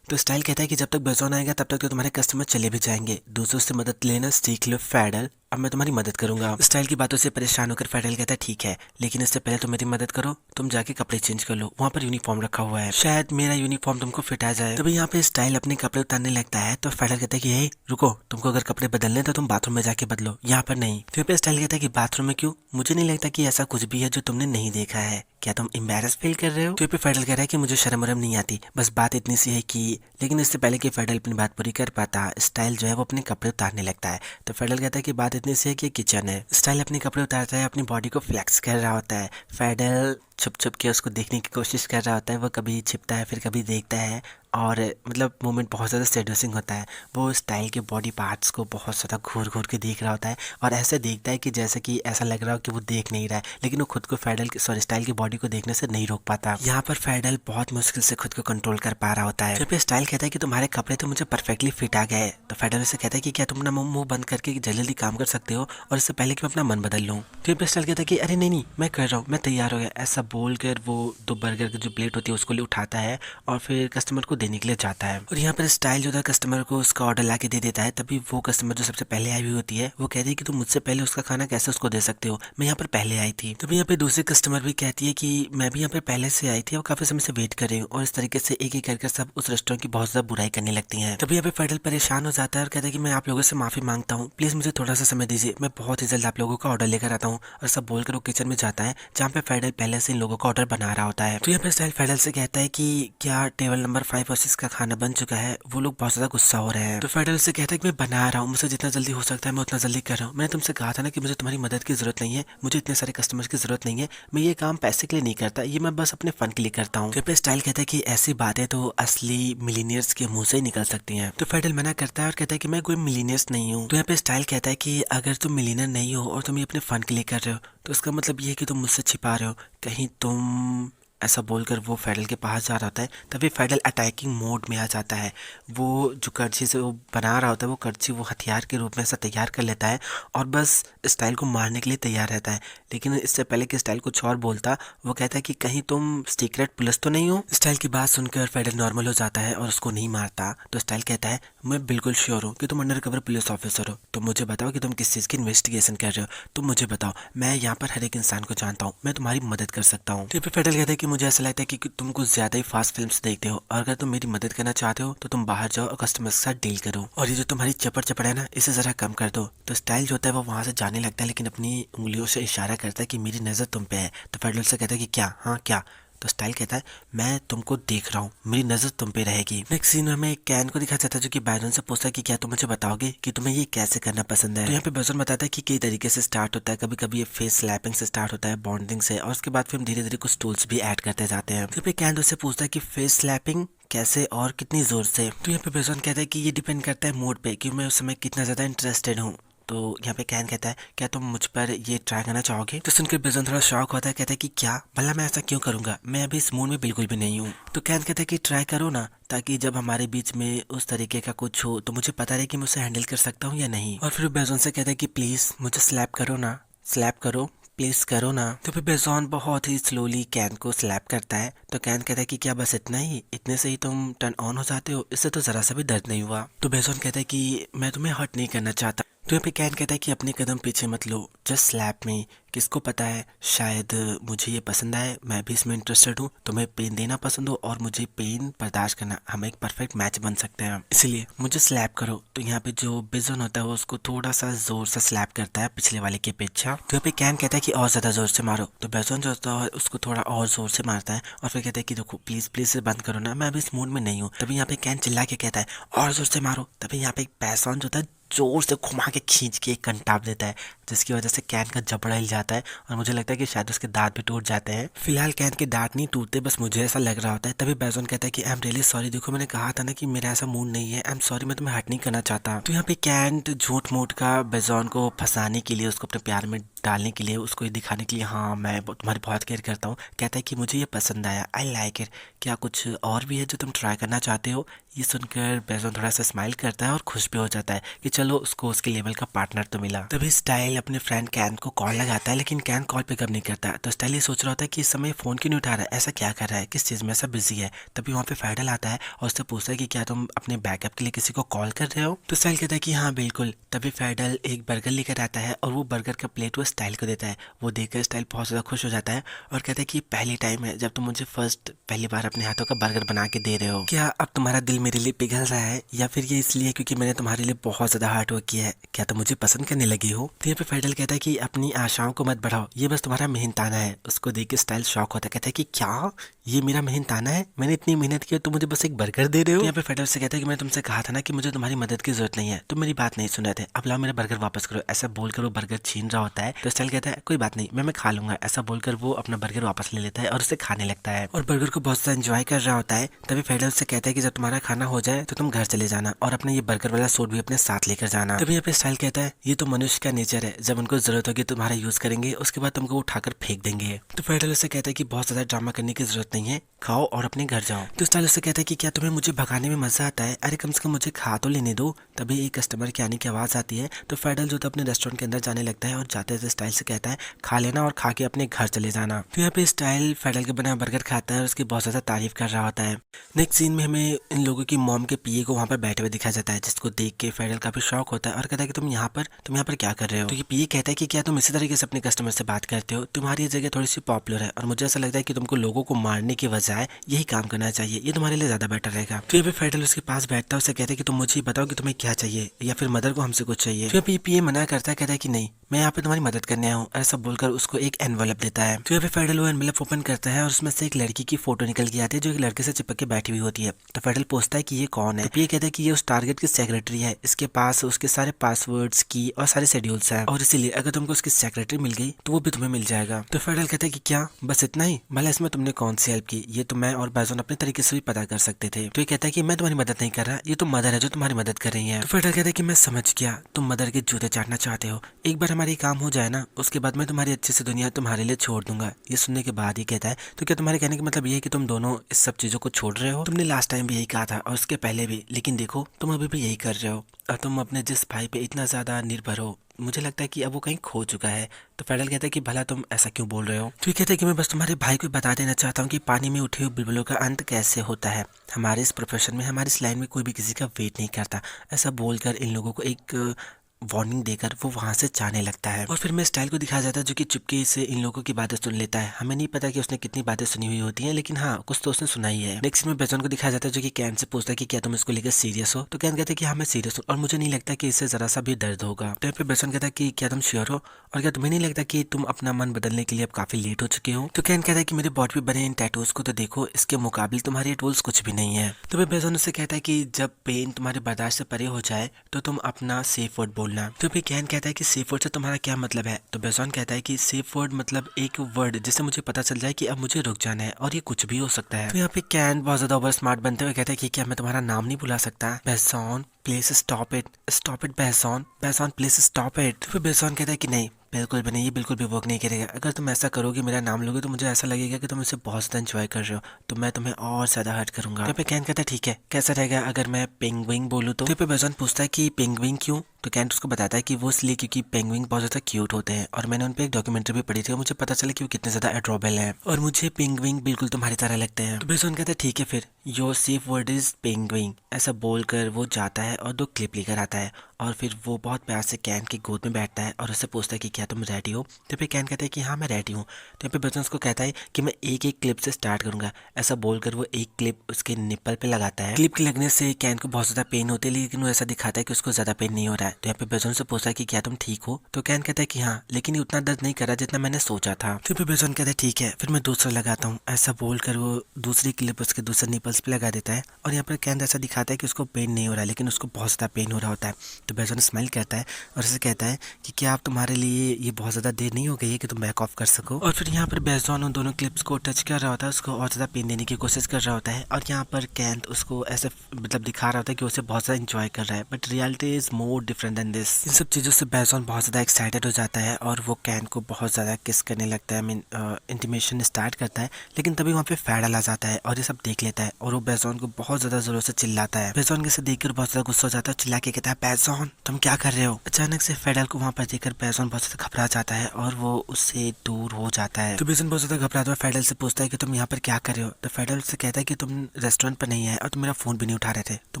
तो स्टाइल कहता है कि जब तक बेजॉन आएगा तब तक तो तुम्हारे कस्टमर चले भी जाएंगे, दूसरों से मदद लेना सीख लो फेडरल, अब मैं तुम्हारी मदद करूंगा। स्टाइल की बातों से परेशान होकर फेडरल कहता है ठीक है, लेकिन इससे पहले तुम मेरी मदद करो, तुम जाके कपड़े चेंज कर लो, वहाँ पर यूनिफॉर्म रखा हुआ है, शायद मेरा यूनिफॉर्म तुमको फिट आ जाए। तभी यहाँ पे स्टाइल अपने कपड़े उतारने लगता है तो फेडरल कहता है कि हे रुको, तुमको अगर कपड़े बदलने तो तुम बाथरूम में जाके बदलो, यहाँ पर नहीं। तो यहाँ पे स्टाइल कहता है कि बाथरूम में क्यों? मुझे नहीं लगता कि ऐसा कुछ भी है जो तुमने नहीं देखा है, क्या तुम एम्बैरस फील कर रहे हो? तो यहाँ पे फेडरल कह रहा है कि मुझे शर्म वरम नहीं आती, बस बात इतनी सी है कि, लेकिन इससे पहले कि फेडरल अपनी बात पूरी कर पाता स्टाइल जो है वो अपने कपड़े उतारने लगता है। तो फेडरल कहता है कि बात इतनी सी है कि किचन है। स्टाइल अपने कपड़े उतारता है, अपनी बॉडी को फ्लेक्स कर रहा होता है। फेडरल छुप छुप के उसको देखने की कोशिश कर रहा होता है, वो कभी छिपता है फिर कभी देखता है, और मतलब मोमेंट बहुत ज़्यादा सेड्यूसिंग होता है। वो स्टाइल के बॉडी पार्ट्स को बहुत ज़्यादा घूर घूर के देख रहा होता है और ऐसे देखता है कि जैसे कि ऐसा लग रहा हो कि वो देख नहीं रहा है, लेकिन वो खुद को स्टाइल की बॉडी को देखने से नहीं रोक पाता। यहाँ पर फेडरल बहुत मुश्किल से खुद को कंट्रोल कर पा रहा होता है। जब स्टाइल कहता है कि तुम्हारे कपड़े तो मुझे परफेक्टली फिट आ गए, तो फेडरल से कहता है कि क्या तुम ना मुंह बंद करके जल्दी काम कर सकते हो और इससे पहले कि मैं अपना मन बदल लूँ? तो स्टाइल कहता है कि अरे नहीं मैं कर रहा हूँ, मैं तैयार हो गया। ऐसा बोलकर वो 2 बर्गर की जो प्लेट होती है उसको ले उठाता है और फिर कस्टमर को देने के लिए जाता है। और यहाँ पर स्टाइल जो था कस्टमर को उसका ऑर्डर ला के दे देता है। तभी वो कस्टमर जो सबसे पहले आई हुई होती है वो कहती है कि तुम मुझसे पहले उसका खाना कैसे उसको दे सकते हो, मैं यहाँ पर पहले आई थी। तभी यहाँ पे दूसरी कस्टमर भी कहती है कि मैं भी यहाँ पर पहले से आई थी और काफी समय से वेट कर रही हूँ, और इस तरीके से एक एक करके सब उस रेस्टोरेंट की बहुत ज्यादा बुराई करने लगती है। तभी यहाँ पे फेडरल परेशान हो जाता है और कहता है कि मैं आप लोगों से माफी मांगता हूँ, प्लीज मुझे थोड़ा सा समय दीजिए, मैं बहुत ही जल्द आप लोगों का ऑर्डर लेकर आता हूँ। और सब बोलकर वो किचन में जाता है जहाँ पे फेडरल पहले से इन लोगों का ऑर्डर बना रहा होता है। तो यहाँ पे स्टाइल फेडरल से कहता है कि क्या टेबल नंबर 5 प्रोसेस का खाना बन चुका है, वो लोग बहुत ज्यादा गुस्सा हो रहे हैं। तो फेडरल से कहता है कि मैं बना रहा हूँ, मुझसे जितना जल्दी हो सकता है मैं उतना जल्दी कर रहा हूँ। मैंने तुमसे कहा था ना कि मुझे तुम्हारी मदद की जरूरत नहीं है, मुझे इतने सारे कस्टमर्स की जरूरत नहीं है, मैं ये काम पैसे के लिए नहीं करता, ये मैं बस अपने फन के लिए करता हूँ। तो स्टाइल कहता है कि ऐसी बातें तो असली मिलीनियर्स के मुंह से ही निकल सकती हैं। तो फेडरल मना करता है और कहता है कि मैं कोई मिलीनियर्स नहीं हूँ। तो यहाँ पे स्टाइल कहता है कि अगर तुम मिलीनियर नहीं हो और तुम ये अपने फन के लिए कर रहे हो तो इसका मतलब ये है कि तुम मुझसे छिपा रहे हो, कहीं तुम। ऐसा बोलकर वो फेडरल के पास जा रहा होता है, तभी फेडरल अटैकिंग मोड में आ जाता है। वो जो कर्ची से वो बना रहा होता है, वो कर्ची वो हथियार के रूप में ऐसा तैयार कर लेता है और बस स्टाइल को मारने के लिए तैयार रहता है। लेकिन इससे पहले कि स्टाइल कुछ और बोलता, वो कहता है कि कहीं तुम सीक्रेट पुलिस तो नहीं हो। स्टाइल की बात सुनकर फेडरल नॉर्मल हो जाता है और उसको नहीं मारता। तो स्टाइल कहता है मैं बिल्कुल श्योर हूँ कि तुम अंडर कवर पुलिस ऑफिसर हो, तो मुझे बताओ कि तुम किस चीज़ की इन्वेस्टिगेशन कर रहे हो। तुम मुझे बताओ, मैं यहाँ पर हर एक इंसान को जानता हूँ, मैं तुम्हारी मदद कर सकता हूँ। तो फेडरल कहता है कि मुझे ऐसा लगता है कि तुम कुछ ज्यादा ही फास्ट फिल्म्स देखते हो, और अगर तुम मेरी मदद करना चाहते हो तो तुम बाहर जाओ और कस्टमर्स के साथ डील करो, और ये जो तुम्हारी चपड़ चपड़ है ना, इसे जरा कम कर दो। तो स्टाइल जो होता है वो वहां से जाने लगता है, लेकिन अपनी उंगलियों से इशारा करता है कि मेरी नजर तुम पे है। तो फेडरल से कहता है कि क्या, हाँ क्या। तो स्टाइल कहता है मैं तुमको देख रहा हूँ, मेरी नजर तुम पे रहेगी। नेक्स्ट सीन में हमें कैन को दिखाया जाता है जो कि बायरन से पूछता है कि क्या तुम मुझे बताओगे कि तुम्हें ये कैसे करना पसंद है। तो यहाँ पे बायरन बताता है कि कई तरीके से स्टार्ट होता है, कभी कभी ये फेस स्लैपिंग से स्टार्ट होता है, बॉन्डिंग से, और उसके बाद फिर हम धीरे धीरे कुछ टूल्स भी ऐड करते जाते हैं। तो यहाँ पे कैन उससे पूछता है कि फेस स्लैपिंग कैसे और कितनी जोर से। तो यहाँ पे बायरन कहता है कि ये डिपेंड करता है मूड पे कि मैं उस समय कितना ज्यादा इंटरेस्टेड हूँ। तो यहाँ पे कैन कहता है क्या तुम मुझ पर ये ट्राई करना चाहोगे। तो सुनकर बेजन थोड़ा शॉक होता है, कहता है कि क्या, भला मैं ऐसा क्यों करूंगा, मैं अभी इस मूड में बिल्कुल भी नहीं हूँ। तो कैन कहता है कि ट्राई करो ना, ताकि जब हमारे बीच में उस तरीके का कुछ हो तो मुझे पता रहे कि मैं उसे हैंडल कर सकता हूँ या नहीं। और फिर बेजन से कहता है कि प्लीज मुझे स्लैप करो ना, स्लैप करो प्लीज करो ना। तो फिर बेजॉन बहुत ही स्लोली कैन को स्लैप करता है। तो कैन कहता है कि क्या बस इतना ही, इतने से ही तुम टर्न ऑन हो जाते हो, इससे तो जरा सा भी दर्द नहीं हुआ। तो बेजॉन कहता है कि मैं तुम्हें हर्ट नहीं करना चाहता। तो यहाँ पे कैन कहता है कि अपने कदम पीछे मत लो, जस्ट स्लैप में, किसको पता है शायद मुझे ये पसंद आए, मैं भी इसमें इंटरेस्टेड हूँ, तुम्हें पेन देना पसंद हो और मुझे पेन बर्दाश्त करना, हम एक परफेक्ट मैच बन सकते हैं, इसलिए मुझे स्लैप करो। तो यहाँ पे जो बेजन होता है वो उसको थोड़ा सा जोर से स्लैप करता है पिछले वाले की अपेक्षा। तो यहाँ पे कैन कहता है कि और ज्यादा जोर से मारो। तो बेजन जो होता है उसको थोड़ा और जोर से मारता है और फिर कहता है कि देखो प्लीज प्लीज से बंद करो ना, मैं अभी इस मूड में नहीं हूँ। तभी यहाँ पे कैन चिल्ला के कहता है और जोर से मारो। तभी यहाँ पे बेजन जो होता है जोर से घुमा के खींच के एक कंटाप देता है, जिसकी वजह से कैन का जबड़ा हिल जाता है और मुझे लगता है कि शायद उसके दांत भी टूट जाते हैं। फिलहाल कैन के दांत नहीं टूटते, बस मुझे ऐसा लग रहा होता है। तभी बेजोन कहता है कि आई एम रियली सॉरी, देखो मैंने कहा था ना कि मेरा ऐसा मूड नहीं है, आई एम सॉरी, मैं तुम्हें हर्ट नहीं करना चाहता। तो यहाँ पे कैन झूठ मूठ का बेजोन को फंसाने के लिए, उसको अपने प्यार में डालने के लिए, उसको ये दिखाने के लिए हाँ मैं तुम्हारी बहुत केयर करता हूँ, कहता है कि मुझे ये पसंद आया, आई लाइक इट, क्या कुछ और भी है जो तुम ट्राई करना चाहते हो। ये सुनकर बेजोन थोड़ा सा स्माइल करता है और खुश भी हो जाता है कि चलो उसको उसके लेवल का पार्टनर तो मिला। तभी स्टाइल अपने फ्रेंड कैन को कॉल लगाता है, लेकिन कैन कॉल पिकअप नहीं करता। तो स्टाइल ये सोच रहा होता है कि इस समय फोन क्यों नहीं उठा रहा है, ऐसा क्या कर रहा है, किस चीज में ऐसा बिजी है। तभी वहाँ पे फेडरल आता है और उससे पूछता है कि क्या तुम अपने बैकअप के लिए किसी को कॉल कर रहे हो। तो स्टाइल कहता है कि हाँ बिल्कुल। तभी फेडरल एक बर्गर लेकर आता है और वो बर्गर का प्लेट वो स्टाइल को देता है। वो देखकर स्टाइल बहुत ज्यादा खुश हो जाता है और कहता है कि पहली टाइम है जब तुम मुझे पहली बार अपने हाथों का बर्गर बना के दे रहे हो। क्या अब तुम्हारा दिल मेरे लिए पिघल रहा है, या फिर ये इसलिए क्योंकि मैंने तुम्हारे लिए बहुत ज्यादा हार्ड वर्क किया है, क्या तुम मुझे पसंद करने लगे हो। तो यहाँ पे फेडरल कहता है कि अपनी आशाओं को मत बढ़ाओ, ये बस तुम्हारा मेहनताना है। उसको देख के स्टाइल शॉक होता है, कहता है कि क्या ये मेरा मेहनताना है, मैंने इतनी मेहनत की तुम मुझे बस एक बर्गर दे रहे हो। तो यहाँ पे फेडरल से कहता है कि मैंने तुमसे कहा था ना कि मुझे तुम्हारी मदद की जरूरत नहीं है, तुम मेरी बात नहीं सुन रहे थे, अब लाओ मेरा बर्गर वापस करो। ऐसा बोलकर वो बर्गर छीन रहा होता है। तो स्टाइल कहता है कोई बात नहीं, मैं खा लूंगा। ऐसा बोलकर वो अपना बर्गर वापस ले लेता है और उसे खाने लगता है और बर्गर को बहुत ज्यादा एंजॉय कर रहा होता है। तभी फेडरल से कहता है कि जब तुम्हारा खाना हो जाए तो तुम घर चले जाना और अपने ये बर्गर वाला सूट भी अपने साथ लेकर जाना। तभी यहाँ पे स्टाइल कहता है ये तो मनुष्य का नेचर है, जब उनको जरूरत होगी तुम्हारा यूज करेंगे, उसके बाद तुमको उठाकर फेंक देंगे। तो फेडरल उससे कहता है कि बहुत ज्यादा ड्रामा करने की जरूरत नहीं है, खाओ और अपने घर जाओ। तो स्टाइल उससे कहता है कि क्या तुम्हें मुझे भगाने में मजा आता है, अरे कम से कम मुझे खा तो लेने दो। तभी एक कस्टमर के आने की आवाज आती है। तो फेडरल जो अपने रेस्टोरेंट के अंदर जाने लगता है और जाते जाते स्टाइल से कहता है खा लेना और खा के अपने घर चले जाना। तो यहाँ पे स्टाइल फेडरल के बना बर्गर खाता है और उसकी बहुत ज्यादा तारीफ कर रहा होता है। नेक्स्ट सीन में हमें इन लोगों की मॉम के पीए को वहाँ पर बैठे हुए दिखाया जाता है, जिसको देख के फेडरल काफी शौक होता है और कहता है कि तुम यहाँ पर क्या कर रहे हो। तो ये पीए कहता है कि क्या तुम इसी तरीके से अपने कस्टमर से बात करते हो, तुम्हारी ये जगह थोड़ी सी पॉपुलर है और मुझे ऐसा लगता है कि तुमको लोगों को मारने की बजाय यही काम करना चाहिए, ये तुम्हारे लिए ज्यादा बेटर रहेगा। तो यहाँ पे फेडरल उसके पास बैठता है, उसे कहता है कि तुम मुझे बताओ कि तुम्हें क्या चाहिए या फिर मदर को हमसे कुछ चाहिए। तो यहाँ पे पीए मना करता है, कहता है कि नहीं, मैं यहाँ पे तुम्हारी मदद स्वागत करने आया हूँ, ऐसा बोलकर उसको एक एनवेलप देता है। तो यहाँ पे फेडरल वो एनवेलप ओपन करता है और उसमें से एक लड़की की फोटो निकल के आती है जो एक लड़के से चिपक के बैठी हुई होती है। तो फेडरल पूछता है कि ये कौन है। तो ये कहता है कि ये उस टारगेट की सेक्रेटरी है, इसके पास उसके सारे पासवर्ड्स की और सारे शेड्यूल्स हैं और इसीलिए अगर तुमको उसकी सेक्रेटरी मिल गई तो वो भी तुम्हें मिल जाएगा। तो फेडरल कहता है कि क्या बस इतना ही, भला इसमें तुमने कौन सी हेल्प की, ये तो मैं और बैजोन अपने तरीके से भी पता कर सकते थे। तो ये कहता है कि मैं तुम्हारी मदद नहीं कर रहा, ये तो मदर है जो तुम्हारी मदद कर रही है। तो फेडरल कहता है कि मैं समझ गया, तुम मदर के जूते चाटना चाहते हो, एक बार हमारी काम हो जाए ना उसके बाद मैं तुम्हारी अच्छे से दुनिया तुम्हारे लिए छोड़ दूंगा। ये सुनने के बाद ही कहता है तो क्या तुम्हारे कहने का मतलब ये है कि तुम दोनों इस सब चीजों को छोड़ रहे हो? तुमने लास्ट टाइम भी यही कहा था और उसके पहले भी, लेकिन देखो तुम अभी भी यही कर रहे हो और तुम अपने जिस भाई पे इतना ज्यादा निर्भर हो, मुझे लगता है कि अब वो कहीं खो चुका है। तो फेडरल कहता है कि भला तुम ऐसा क्यों बोल रहे हो? तो ये कहता है कि मैं बस तुम्हारे भाई को बता देना चाहता हूँ कि पानी में उठे हुए बुलबुलों का अंत कैसे होता है। हमारे इस प्रोफेशन में, हमारी इस लाइन में कोई भी किसी का वेट नहीं करता। ऐसा बोलकर इन लोगों को एक वार्निंग देकर वो वहां से जाने लगता है और फिर मैं स्टाइल को दिखाया जाता है जो कि चुपके से इन लोगों की बातें सुन लेता है। हमें नहीं पता कि उसने कितनी बातें सुनी हुई होती हैं, लेकिन हाँ कुछ तो उसने सुनाई है। नेक्स्ट में बैजोन को दिखाया जाता है जो कि कैन से पूछता है कि क्या तुम इसको लेकर सीरियस हो? तो कैन कहता है कि हाँ मैं सीरियस हूँ और मुझे नहीं लगता कि इससे जरा सा भी दर्द होगा। तो यहाँ पे बैजोन कहता है कि क्या तुम श्योर हो और क्या तुम्हें नहीं लगता कि तुम अपना मन बदलने के लिए अब काफी लेट हो चुके हो? तो कैन कहता है कि मेरे बॉडी पे बने इन टैटूज को तो देखो, इसके मुकाबले तुम्हारे टूल्स कुछ भी नहीं है। तो बैजोन उससे कहता है कि जब पेन तुम्हारे बर्दाश्त से परे हो जाए तो तुम अपना सेफ वर्ड बोलना। तो फिर कैन कहता है कि सेफ वर्ड से तुम्हारा क्या मतलब है? तो बैजोन कहता है कि सेफ वर्ड मतलब एक वर्ड जिससे मुझे पता चल जाए कि अब मुझे रुक जाना है और ये कुछ भी हो सकता है। तो यहाँ पे कैन बहुत ज्यादा ओवर स्मार्ट बनते हुए कहता है कि क्या मैं तुम्हारा नाम नहीं बुला सकता? बैजोन प्लीज स्टॉप इट बैजोन, बैजोन प्लीज स्टॉप इट। फिर बैजोन कहता है कि नहीं बिल्कुल भी नहीं, ये बिल्कुल भी वर्क नहीं करेगा। अगर तुम ऐसा करोगे, मेरा नाम लोगे, तो मुझे ऐसा लगेगा कि तुम इसे बहुत ज़्यादा एंजॉय कर रहे हो, तो मैं तुम्हें और ज़्यादा हर्ट करूंगा। तो पे कैन कहता है ठीक है, कैसा रहेगा अगर मैं पेंगुइन बोलूँ? तो पे बैजोन पूछता है कि पेंगुइन क्यों? तो कैन उसको बताता है कि वो इसलिए क्योंकि पेंगुइन बहुत ज़्यादा क्यूट होते हैं और मैंने उन पर एक डॉक्यूमेंट्री भी पढ़ी थी और मुझे पता चला कि वो कितने ज़्यादा एड्रोबल हैं और मुझे पेंगुइन बिल्कुल तुम्हारी तरह लगते हैं। तो बैजोन कहता है ठीक है फिर, your safe word is penguin. ऐसा बोलकर वो जाता है और 2 क्लिप लेकर आता है और फिर वो बहुत प्यार से कैन की गोद में बैठता है और उससे पूछता है कि क्या तुम रेडी हो? तो फिर कैन कहता है कि हाँ मैं रेडी हूँ। तो फिर बैजोन उसको कहता है कि मैं एक एक क्लिप से स्टार्ट करूंगा। ऐसा बोलकर वो एक क्लिप उसके निप्पल पे लगाता है। क्लिप के लगने से कैन को बहुत ज्यादा पेन होती है, लेकिन वो ऐसा दिखाता है कि उसको ज्यादा पेन नहीं हो रहा है। तो यहाँ पे बैजोन से पूछता है कि क्या तुम ठीक हो? तो कैन कहता है कि हाँ, लेकिन ये उतना दर्द नहीं कर रहा जितना मैंने सोचा था। तो फिर बैजोन कहता है ठीक है फिर मैं दूसरा लगाता हूँ। ऐसा बोलकर वो दूसरी क्लिप उसके दूसरे निपल्स पे लगा देता है और यहाँ पर कैन ऐसा दिखाता है कि उसको पेन नहीं हो रहा, लेकिन उसको बहुत ज्यादा पेन हो रहा होता है। तो बैजोन स्माइल करता है और उसे कहता है कि क्या आप तुम्हारे लिए ये बहुत ज्यादा देर नहीं हो गई है कि तुम बैक ऑफ कर सको? और फिर यहाँ पर बैजोन उन दोनों क्लिप्स को टच कर रहा होता है, उसको और ज्यादा पेन देने की कोशिश कर रहा होता है और यहाँ पर कैन उसको ऐसे मतलब दिखा रहा होता है कि उसे बहुत ज्यादा इंजॉय कर रहा है, but reality is more different than this. इन सब चीजों से बैजोन बहुत ज्यादा एक्साइटेड हो जाता है और वो कैन को बहुत ज्यादा किस करने लगता है, मीन इंटीमेशन स्टार्ट करता है। लेकिन तभी वहाँ पे फेडरल आ जाता है और ये सब देख लेता है और वो बैजोन को बहुत ज्यादा जोरों से चिल्लाता है। बैजोन के देखकर बहुत ज्यादा गुस्सा हो जाता है, चिल्ला के कहता है बैजोन तुम क्या कर रहे हो? अचानक से फेडरल को वहाँ पर देखकर बैजोन बहुत ज्यादा घबरा जाता है और वो उससे दूर हो जाता है। तो बैजोन बहुत ज्यादा घबराता है, फेडरल से पूछता है कि तुम यहाँ पर क्या कर रहे हो? तो फेडरल से कहता है कि तुम रेस्टोरेंट पर नहीं है और तुम मेरा फोन भी नहीं उठा रहे थे, तो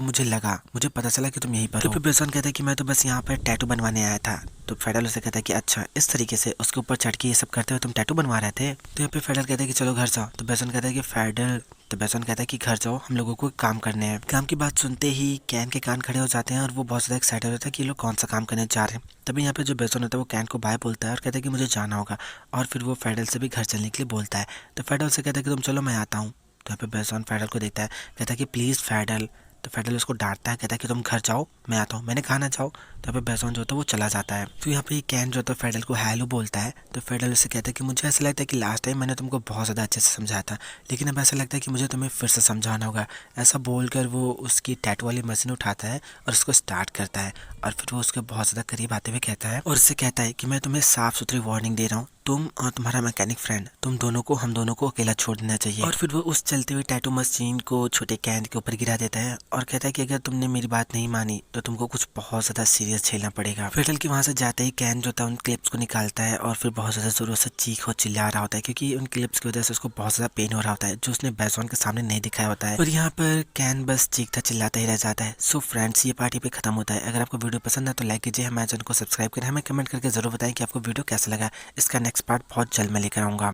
मुझे पता चला कि तुम यहीं पर हो। तो बैजोन कहता है कि मैं तो बस यहाँ पर टैटू बनवाने आया था। तो फेडरल उसे कहता है कि अच्छा इस तरीके से उसके ऊपर चढ़ के ये सब करते हुए तुम टैटू बनवा रहे थे? तो यहाँ पे फेडरल कहता है कि चलो घर जाओ। तो बैजोन कहता है कि फेडरल, तो बैजोन कहता है कि घर जाओ, हम लोगों को काम करने हैं। काम की बात सुनते ही कैन के कान खड़े हो जाते हैं और वो बहुत ज्यादा एक्साइटेड होता है कि ये लोग कौन सा काम करने जा रहे हैं। तभी यहाँ पे जो बैजोन होता है वो कैन को बाय बोलता है और कहता है कि मुझे जाना होगा और फिर वो फेडरल से भी घर चलने के लिए बोलता है। तो फेडरल से कहता है कि तुम चलो मैं आता हूँ। तो यहाँ पे बैजोन फेडरल को देखता है, कहता है कि प्लीज फेडरल। तो फेडरल उसको डांटता है, कहता है कि तुम घर जाओ मैं आता हूँ, मैंने खाना जाओ। तो यहाँ पे बैजोन जो होता है वो चला जाता है। तो यहाँ पे कैन जो होता है फेडरल को हेलो बोलता है। तो फेडरल उससे कहता है कि मुझे ऐसा लगता है कि लास्ट टाइम मैंने तुमको बहुत ज़्यादा अच्छे से समझाया था, लेकिन अब ऐसा लगता है कि मुझे तुम्हें फिर से समझाना होगा। ऐसा बोलकर वो उसकी टैटू वाली मशीन उठाता है और उसको स्टार्ट करता है और फिर वो उसके बहुत ज़्यादा करीब आते हुए कहता है और उससे कहता है कि मैं तुम्हें साफ सुथरी वार्निंग दे रहा हूँ, तुम और तुम्हारा मैकेनिक फ्रेंड, तुम दोनों को, हम दोनों को अकेला छोड़ देना चाहिए। और फिर वो उस चलते हुए टैटू मशीन को छोटे कैन के ऊपर गिरा देता है और कहता है कि अगर तुमने मेरी बात नहीं मानी तो तुमको कुछ बहुत ज्यादा सीरियस झेलना पड़ेगा। फेडरल की वहां से जाते ही कैन जो था उन क्लिप्स को निकालता है और फिर बहुत ज्यादा जोरों से चीख और चिल्ला रहा होता है, क्योंकि उन क्लिप्स की वजह से उसको बहुत ज्यादा पेन हो रहा होता है जो उसने बैजोन के सामने नहीं दिखाया होता है। और यहाँ पर कैन बस चीखता चिल्लाता ही रह जाता है। सो फ्रेंड्स, ये पार्टी पे खत्म होता है। अगर आपको वीडियो पसंद है तो लाइक कीजिए, हमारे चैनल को सब्सक्राइब करें, हमें कमेंट करके जरूर बताएं कि आपको वीडियो कैसा लगा। इसका नेक्स्ट पार्ट बहुत जल्द मैं लेकर आऊंगा।